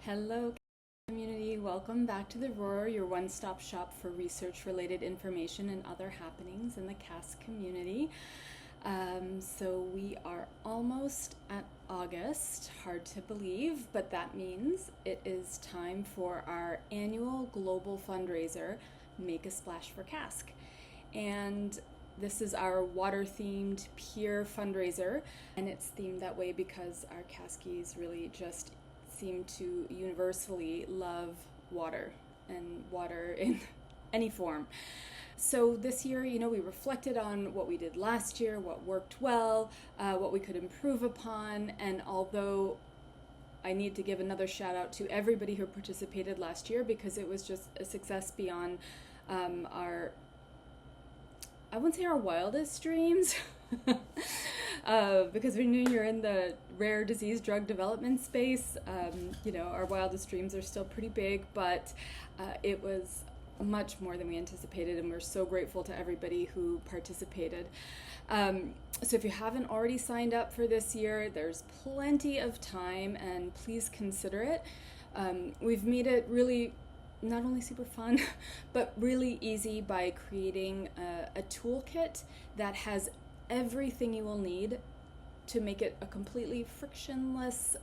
Hello, community. Welcome back to The Roar, your one-stop shop for research-related information and other happenings in the CASK community. So we are almost at August, hard to believe, but that means it is time for our annual global fundraiser, Make A Splash for CASK. And this is our water-themed peer fundraiser, and it's themed that way because our Caskies really just seem to universally love water and water in any form. So this year, we reflected on what we did last year, what worked well, what we could improve upon, and although I need to give another shout out to everybody who participated last year because it was just a success beyond I wouldn't say our wildest dreams, because we knew you're in the rare disease drug development space. Our wildest dreams are still pretty big, but it was much more than we anticipated, and we're so grateful to everybody who participated. So if you haven't already signed up for this year, there's plenty of time, and please consider it. We've made it really not only super fun, but really easy by creating a toolkit that has everything you will need to make it a completely frictionless,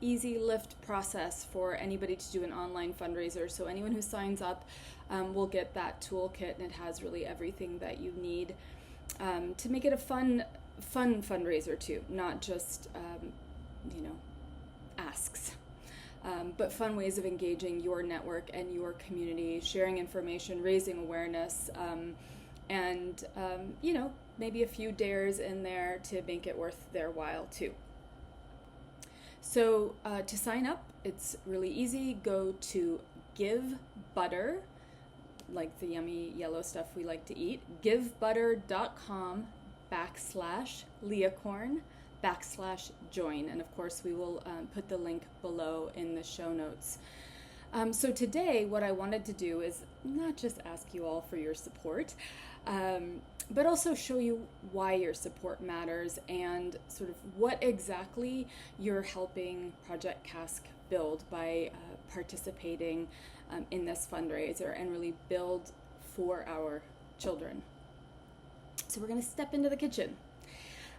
easy lift process for anybody to do an online fundraiser. So anyone who signs up will get that toolkit, and it has really everything that you need to make it a fun fundraiser too, not just asks. But fun ways of engaging your network and your community, sharing information, raising awareness, and maybe a few dares in there to make it worth their while too. So to sign up, it's really easy. Go to GiveButter, like the yummy yellow stuff we like to eat, givebutter.com/Leacorn/join. And of course, we will put the link below in the show notes. So today, what I wanted to do is not just ask you all for your support, but also show you why your support matters and sort of what exactly you're helping Project CASK build by participating in this fundraiser and really build for our children. So we're going to step into the kitchen.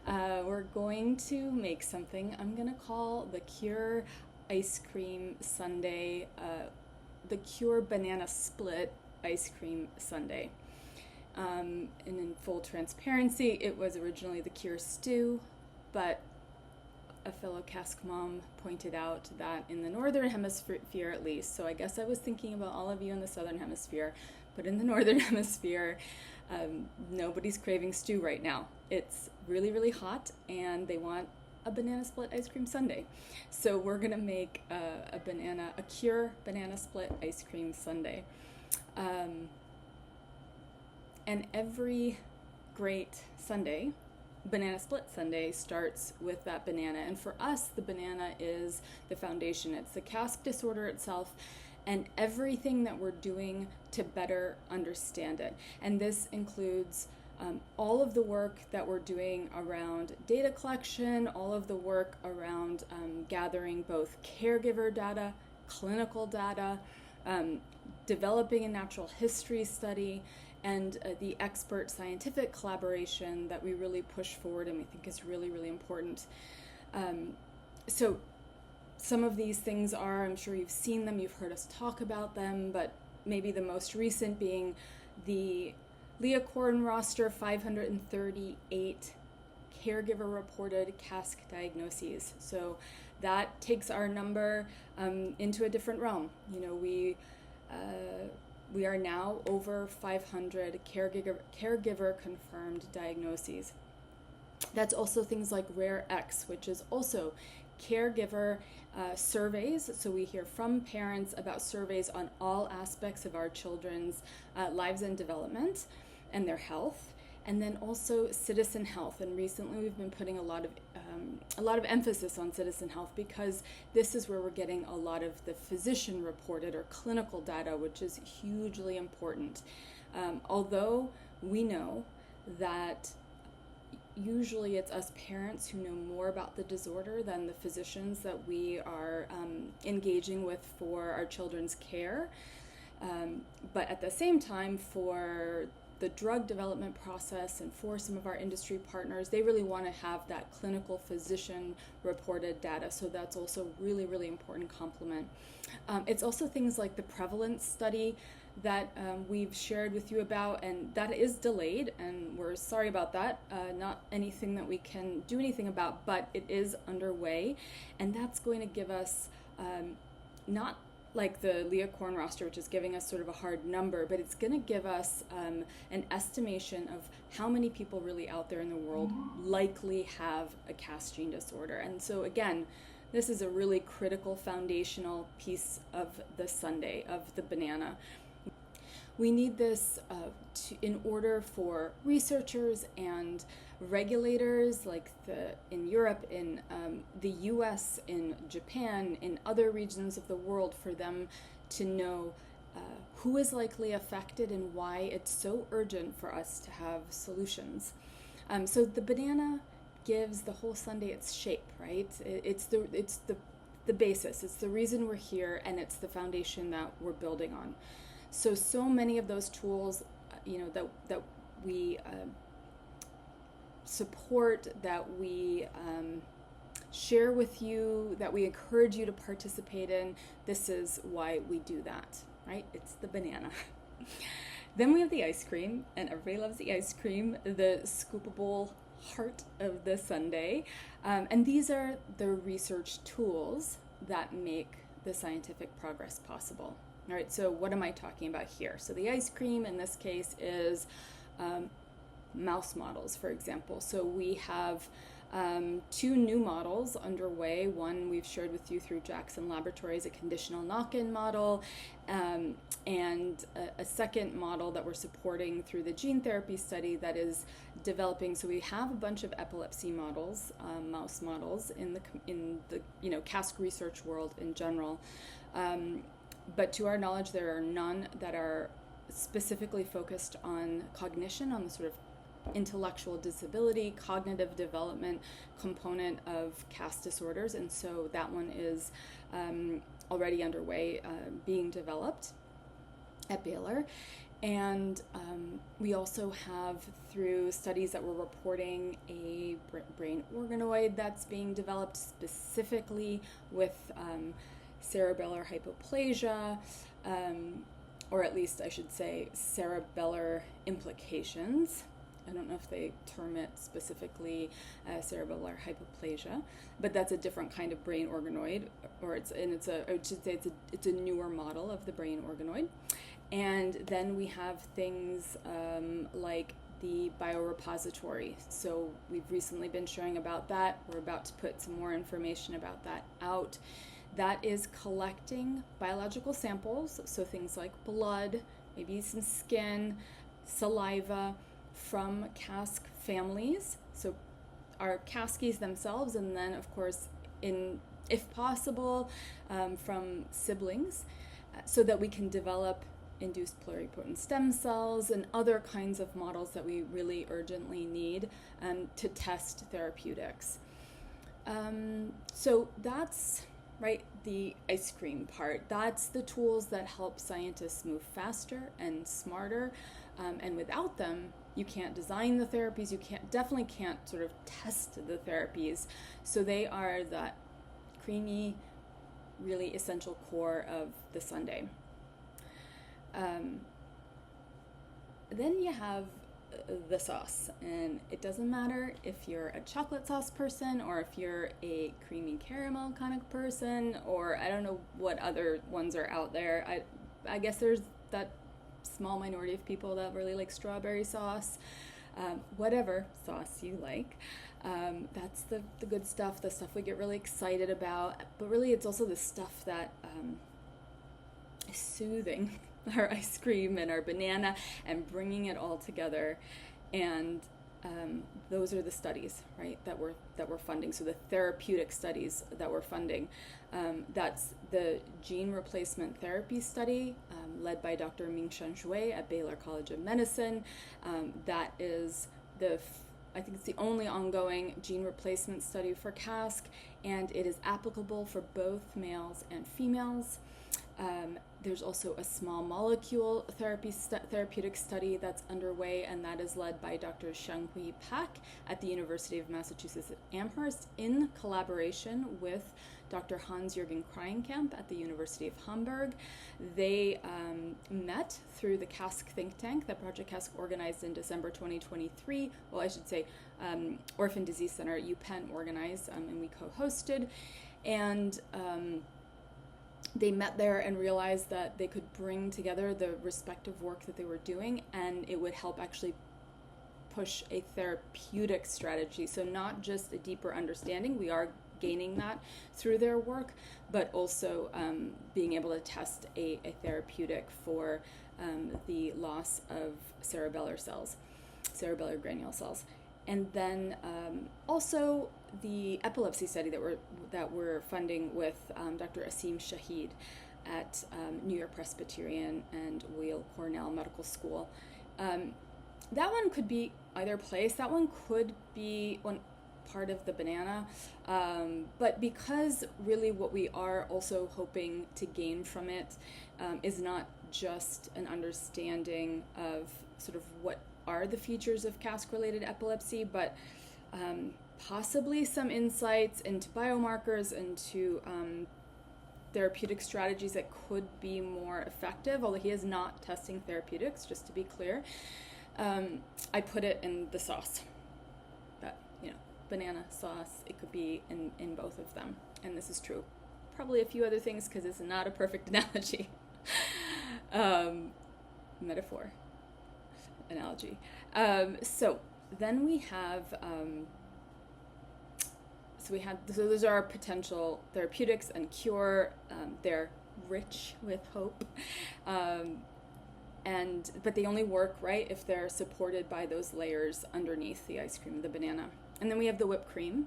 We're going to make something I'm going to call the Cure ice cream sundae, the Cure banana split ice cream sundae. And in full transparency, it was originally the Cure stew, but a fellow CASK mom pointed out that in the northern hemisphere at least, so I guess I was thinking about all of you in the southern hemisphere, but in the northern hemisphere, nobody's craving stew right now. It's really, really hot, and they want a banana split ice cream sundae. So we're gonna make a Cure banana split ice cream sundae. And every great sundae, banana split sundae, starts with that banana. And for us, the banana is the foundation. It's the CASK disorder itself and everything that we're doing to better understand it. And this includes all of the work that we're doing around data collection, all of the work around gathering both caregiver data, clinical data, developing a natural history study, and the expert scientific collaboration that we really push forward and we think is really, really important. So some of these things are, I'm sure you've seen them, you've heard us talk about them, but maybe the most recent being the Leacorn roster 538 caregiver-reported CASK diagnoses. So that takes our number into a different realm. We are now over 500 caregiver confirmed diagnoses. That's also things like Rare X, which is also caregiver surveys. So we hear from parents about surveys on all aspects of our children's lives and development and their health. And then also citizen health. And recently we've been putting a lot of emphasis on citizen health because this is where we're getting a lot of the physician reported or clinical data, which is hugely important. Although we know that usually it's us parents who know more about the disorder than the physicians that we are engaging with for our children's care. But at the same time, for the drug development process and for some of our industry partners, they really want to have that clinical physician reported data. So that's also really, really important complement. It's also things like the prevalence study that we've shared with you about, and that is delayed, and we're sorry about that. Not anything that we can do anything about, but it is underway, and that's going to give us not like the Leah Korn roster, which is giving us sort of a hard number, but it's going to give us an estimation of how many people really out there in the world likely have a CASK gene disorder. And so again, this is a really critical foundational piece of the sundae, of the banana. We need this in order for researchers and regulators like in Europe, in the US, in Japan, in other regions of the world, for them to know who is likely affected and why it's so urgent for us to have solutions. So the banana gives the whole sundae its shape, right? It's the basis. It's the reason we're here, and it's the foundation that we're building on. So many of those tools, that we support, that we share with you, that we encourage you to participate in, this is why we do that, right? It's the banana. Then we have the ice cream, and everybody loves the ice cream, the scoopable heart of the sundae. And these are the research tools that make the scientific progress possible. All right, so what am I talking about here? So the ice cream in this case is mouse models, for example. So we have 2 new models underway. One we've shared with you through Jackson Laboratories, a conditional knock-in model, and a second model that we're supporting through the gene therapy study that is developing. So we have a bunch of epilepsy models, mouse models in the CASK research world in general. But to our knowledge, there are none that are specifically focused on cognition, on the sort of intellectual disability, cognitive development component of CASK disorders. And so that one is already underway, being developed at Baylor. And we also have, through studies that we're reporting, a brain organoid that's being developed specifically with cerebellar hypoplasia, or at least I should say cerebellar implications. I don't know if they term it specifically cerebellar hypoplasia, but that's a different kind of brain organoid, it's a newer model of the brain organoid. And then we have things like the biorepository. So we've recently been sharing about that. We're about to put some more information about that out. That is collecting biological samples, so things like blood, maybe some skin, saliva, from CASK families, so our CASKies themselves, and then of course, if possible, from siblings, so that we can develop induced pluripotent stem cells and other kinds of models that we really urgently need to test therapeutics. So that's right, the ice cream part. That's the tools that help scientists move faster and smarter, and without them, you can't design the therapies, you definitely can't sort of test the therapies. So they are that creamy, really essential core of the sundae. Then you have the sauce, and it doesn't matter if you're a chocolate sauce person or if you're a creamy caramel kind of person, or I don't know what other ones are out there. I guess there's that small minority of people that really like strawberry sauce. Whatever sauce you like, that's the good stuff, the stuff we get really excited about. But really, it's also the stuff that is soothing our ice cream and our banana and bringing it all together. And those are the studies, right, that we're funding. So the therapeutic studies that we're funding, that's the gene replacement therapy study led by Dr. Mingshan Zhui at Baylor College of Medicine. That is the I think it's the only ongoing gene replacement study for CASK, and it is applicable for both males and females. There's also a small molecule therapeutic study that's underway, and that is led by Dr. Xianghui Pak at the University of Massachusetts at Amherst in collaboration with Dr. Hans-Jürgen Kreienkamp at the University of Hamburg. They met through the CASK think tank that Project CASK organized in December 2023. Well, I should say Orphan Disease Center at UPenn organized, and we co-hosted. And they met there and realized that they could bring together the respective work that they were doing, and it would help actually push a therapeutic strategy. So not just a deeper understanding, we are gaining that through their work, but also being able to test a therapeutic for the loss of cerebellar granule cells. And then also the epilepsy study that we're funding with Dr. Asim Shahid at New York Presbyterian and Weill Cornell Medical School. That one could be either place. That one could be one part of the banana, but because really what we are also hoping to gain from it is not just an understanding of sort of what are the features of CASK-related epilepsy, but possibly some insights into biomarkers, into therapeutic strategies that could be more effective, although he is not testing therapeutics, just to be clear. I put it in the sauce, but banana sauce, it could be in both of them, and this is true. Probably a few other things because it's not a perfect analogy. Analogy. So then we have, so those are our potential therapeutics and cure. They're rich with hope. But they only work, right, if they're supported by those layers underneath the ice cream, the banana. And then we have the whipped cream.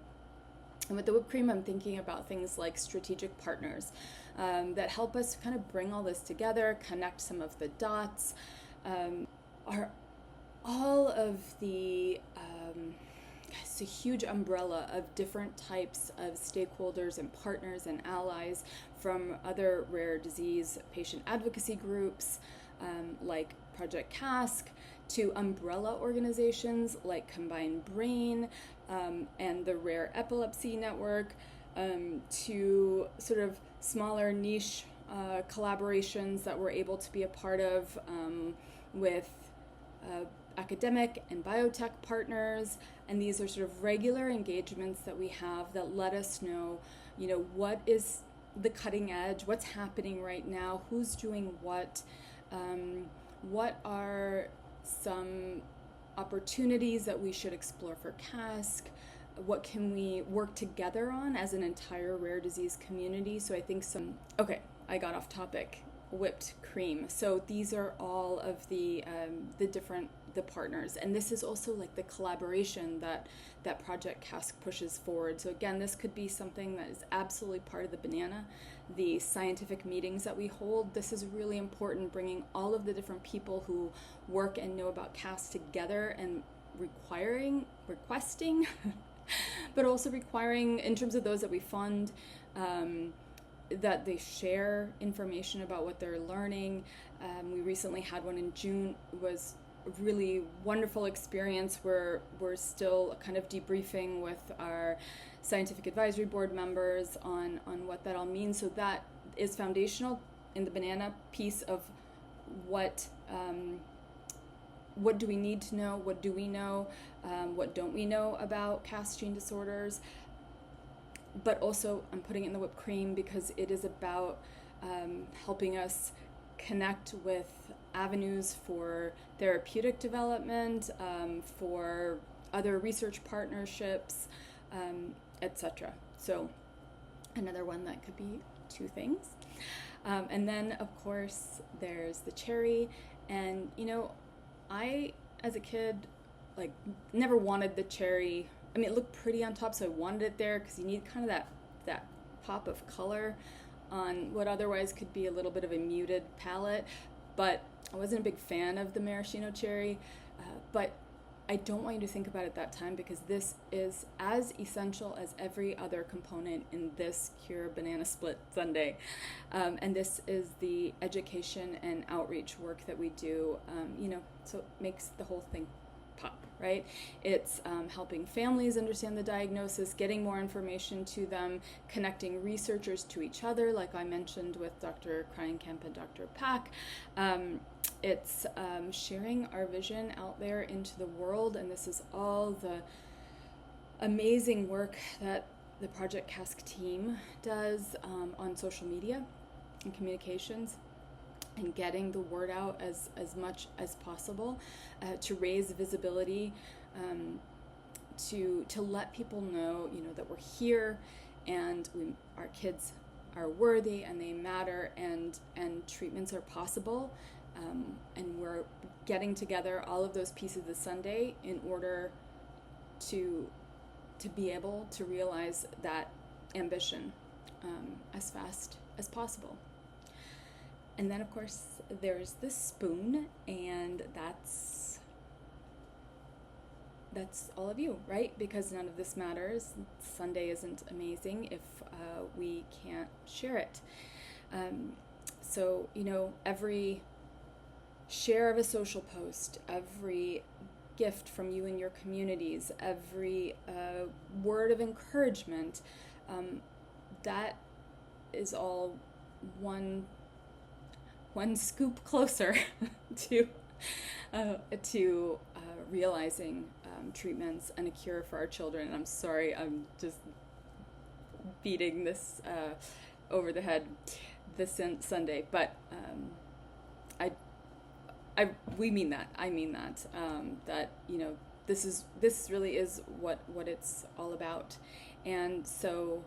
And with the whipped cream, I'm thinking about things like strategic partners that help us kind of bring all this together, connect some of the dots. Are all of the, it's a huge umbrella of different types of stakeholders and partners and allies from other rare disease patient advocacy groups like Project CASK, to umbrella organizations like Combined Brain and the Rare Epilepsy Network, to sort of smaller niche collaborations that we're able to be a part of with academic and biotech partners. And these are sort of regular engagements that we have that let us know, what is the cutting edge, what's happening right now, who's doing what are some opportunities that we should explore for CASK, what can we work together on as an entire rare disease community. So I think I got off topic. Whipped cream. So these are all of the partners, and this is also like the collaboration that Project CASK pushes forward. So again, this could be something that is absolutely part of the banana. The scientific meetings that we hold, this is really important, bringing all of the different people who work and know about CASK together and requesting, but also requiring, in terms of those that we fund, that they share information about what they're learning. We recently had one in June. It was a really wonderful experience where we're still kind of debriefing with our scientific advisory board members on what that all means. So that is foundational in the banana piece of what do we need to know, what do we know, what don't we know about CASK gene disorders. But also I'm putting it in the whipped cream because it is about helping us connect with avenues for therapeutic development, for other research partnerships, etc. So another one that could be two things. And then, of course, there's the cherry. And, I, as a kid, never wanted the cherry. I mean, it looked pretty on top, so I wanted it there because you need kind of that pop of color on what otherwise could be a little bit of a muted palette. But I wasn't a big fan of the maraschino cherry. But I don't want you to think about it that time, because this is as essential as every other component in this Cure Banana Split Sundae. And this is the education and outreach work that we do, so it makes the whole thing pop, right? It's helping families understand the diagnosis, getting more information to them, connecting researchers to each other, like I mentioned with Dr. Kranenkamp and Dr. Pack. It's sharing our vision out there into the world, and this is all the amazing work that the Project CASK team does on social media and communications, and getting the word out as much as possible to raise visibility, to let people know, that we're here, and our kids are worthy and they matter, and treatments are possible. And we're getting together all of those pieces of the sundae in order to be able to realize that ambition as fast as possible. And then, of course, there's the spoon, and that's all of you, right? Because none of this matters. Sunday isn't amazing if we can't share it. So, every share of a social post, every gift from you and your communities, every word of encouragement, that is all one scoop closer to realizing treatments and a cure for our children. And I'm sorry, I'm just beating this over the head this Sunday, but we mean that. I mean that. That this really is what it's all about. And so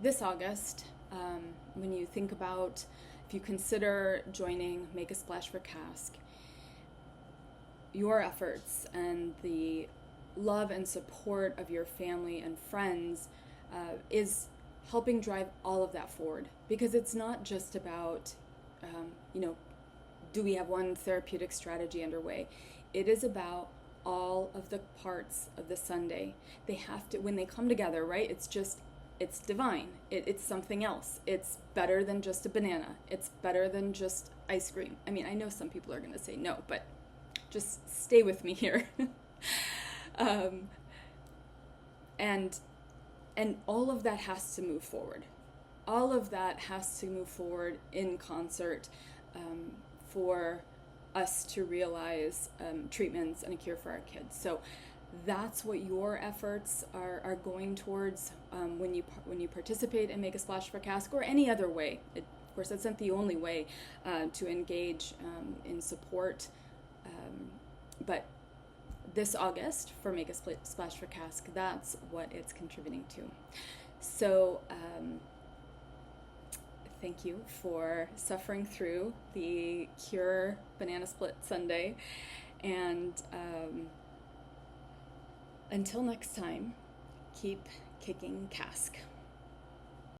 this August, when you think about, if you consider joining Make a Splash for CASK, your efforts and the love and support of your family and friends is helping drive all of that forward. Because it's not just about, do we have one therapeutic strategy underway? It is about all of the parts of the sundae. They have to, when they come together, right? It's divine. It's something else. It's better than just a banana. It's better than just ice cream. I mean, I know some people are going to say no, but just stay with me here. And all of that has to move forward. All of that has to move forward in concert for us to realize treatments and a cure for our kids. So that's what your efforts are going towards when you participate and Make a Splash for CASK, or any other way. Of course, that's not the only way to engage in support. But this August, for Make a Splash for CASK, that's what it's contributing to. So thank you for suffering through the Cure Banana Split Sundae. And until next time, keep kicking CASK.